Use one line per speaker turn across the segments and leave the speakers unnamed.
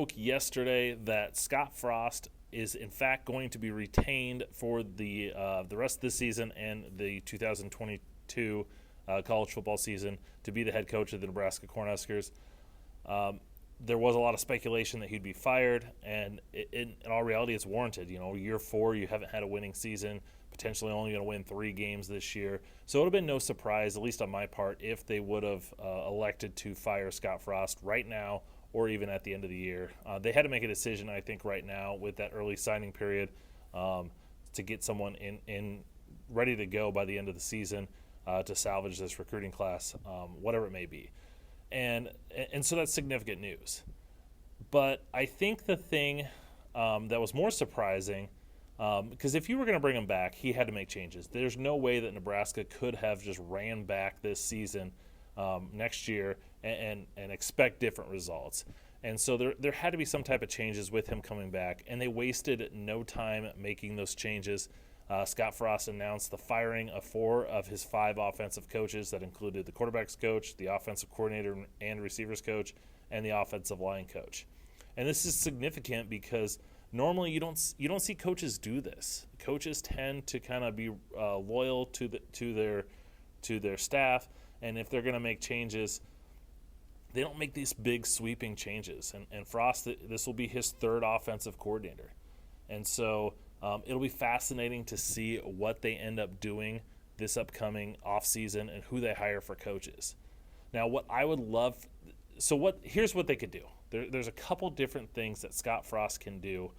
broke yesterday that Scott Frost is in fact going to be retained for the rest of the season and the 2022 college football season to be the head coach of the Nebraska Cornhuskers. There was a lot of speculation that he'd be fired, and in all reality, it's warranted. Year 4, you haven't had a winning season, potentially only going to win 3 games this year. So it would have been no surprise, at least on my part, if they would have elected to fire Scott Frost right now or even at the end of the year. They had to make a decision, I think, right now with that early signing period to get someone in ready to go by the end of the season to salvage this recruiting class, whatever it may be. And so that's significant news. But I think the thing that was more surprising, because if you were going to bring him back, he had to make changes. There's no way that Nebraska could have just ran back this season next year and expect different results. And so there had to be some type of changes with him coming back, and they wasted no time making those changes. Scott Frost announced the firing of 4 of his 5 offensive coaches. That included the quarterback's coach, the offensive coordinator and receivers coach, and the offensive line coach. And this is significant because normally you don't see coaches do this. Coaches tend to kind of be loyal to their staff, and if they're going to make changes, they don't make these big sweeping changes. And Frost, this will be his 3rd offensive coordinator, and so it'll be fascinating to see what they end up doing this upcoming offseason and who they hire for coaches. Now, what I would love – here's what they could do. There's a couple different things that Scott Frost can do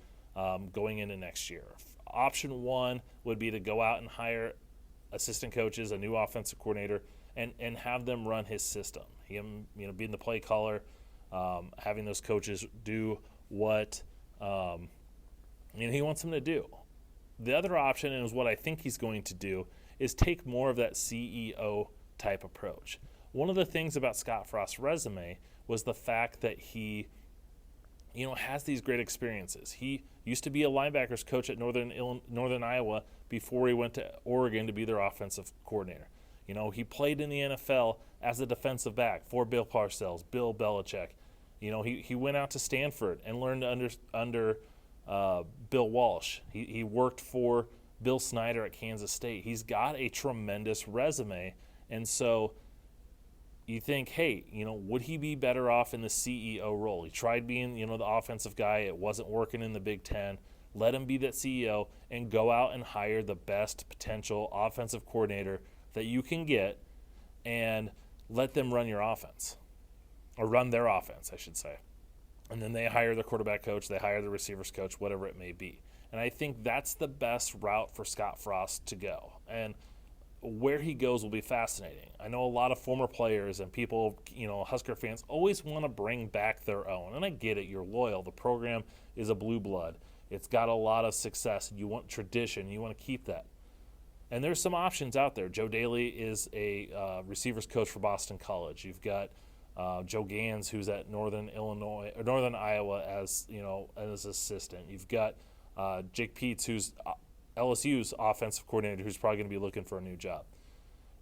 going into next year. Option 1 would be to go out and hire assistant coaches, a new offensive coordinator, and have them run his system. Him, being the play caller, having those coaches do what he wants them to do. The other option, and is what I think he's going to do, is take more of that CEO type approach. One of the things about Scott Frost's resume was the fact that he, has these great experiences. He used to be a linebackers coach at Northern Iowa before he went to Oregon to be their offensive coordinator. He played in the NFL as a defensive back for Bill Parcells, Bill Belichick. He went out to Stanford and learned under Bill Walsh. He worked for Bill Snyder at Kansas State. He's got a tremendous resume, and so you think, hey, would he be better off in the CEO role? He tried being, the offensive guy. It wasn't working in the Big Ten. Let him be that CEO and go out and hire the best potential offensive coordinator that you can get and let them run your offense, or run their offense, I should say. And then they hire the quarterback coach, they hire the receivers coach, whatever it may be. And I think that's the best route for Scott Frost to go. And where he goes will be fascinating. I know a lot of former players and people, Husker fans, always want to bring back their own. And I get it, you're loyal. The program is a blue blood. It's got a lot of success. You want tradition. You want to keep that. And there's some options out there. Joe Daly is a receivers coach for Boston College. You've got Joe Gans, who's at Northern Iowa as as assistant. You've got Jake Peets, who's LSU's offensive coordinator, who's probably going to be looking for a new job.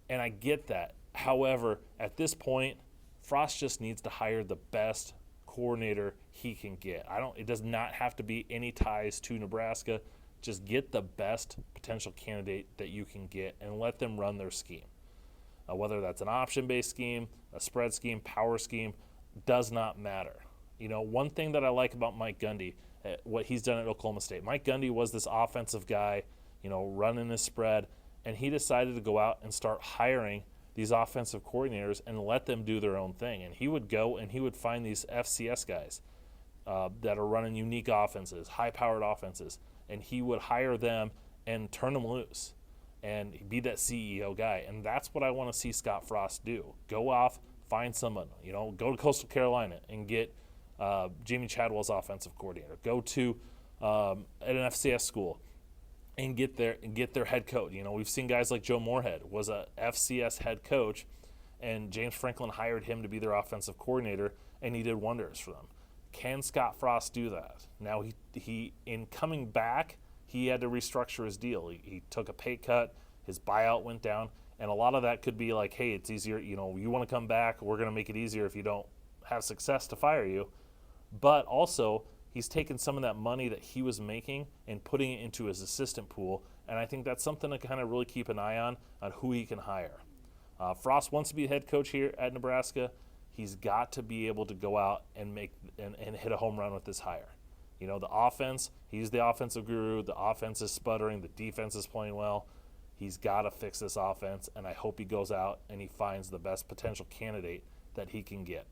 And I get that. However, at this point, Frost just needs to hire the best coordinator he can get. It does not have to be any ties to Nebraska. Just get the best potential candidate that you can get and let them run their scheme. Whether that's an option-based scheme, a spread scheme, power scheme, does not matter. One thing that I like about Mike Gundy, what he's done at Oklahoma State. Mike Gundy was this offensive guy, running this spread, and he decided to go out and start hiring these offensive coordinators and let them do their own thing. And he would go and he would find these FCS guys that are running unique offenses, high-powered offenses, and he would hire them and turn them loose and be that CEO guy. And that's what I want to see Scott Frost do. Go off, find someone, go to Coastal Carolina and get Jamie Chadwell's offensive coordinator. Go to an FCS school and get their head coach. We've seen guys like Joe Moorhead was a FCS head coach, and James Franklin hired him to be their offensive coordinator, and he did wonders for them. Can Scott Frost do that? Now, he in coming back, he had to restructure his deal. He took a pay cut, his buyout went down, and a lot of that could be like, hey, it's easier, you want to come back, we're going to make it easier if you don't have success to fire you. but also he's taken some of that money that he was making and putting it into his assistant pool, and I think that's something to kind of really keep an eye on who he can hire. Frost wants to be head coach here at Nebraska. He's got to be able to go out and make and hit a home run with this hire. You know, the offense, he's the offensive guru. The offense is sputtering. The defense is playing well. He's got to fix this offense, and I hope he goes out and he finds the best potential candidate that he can get.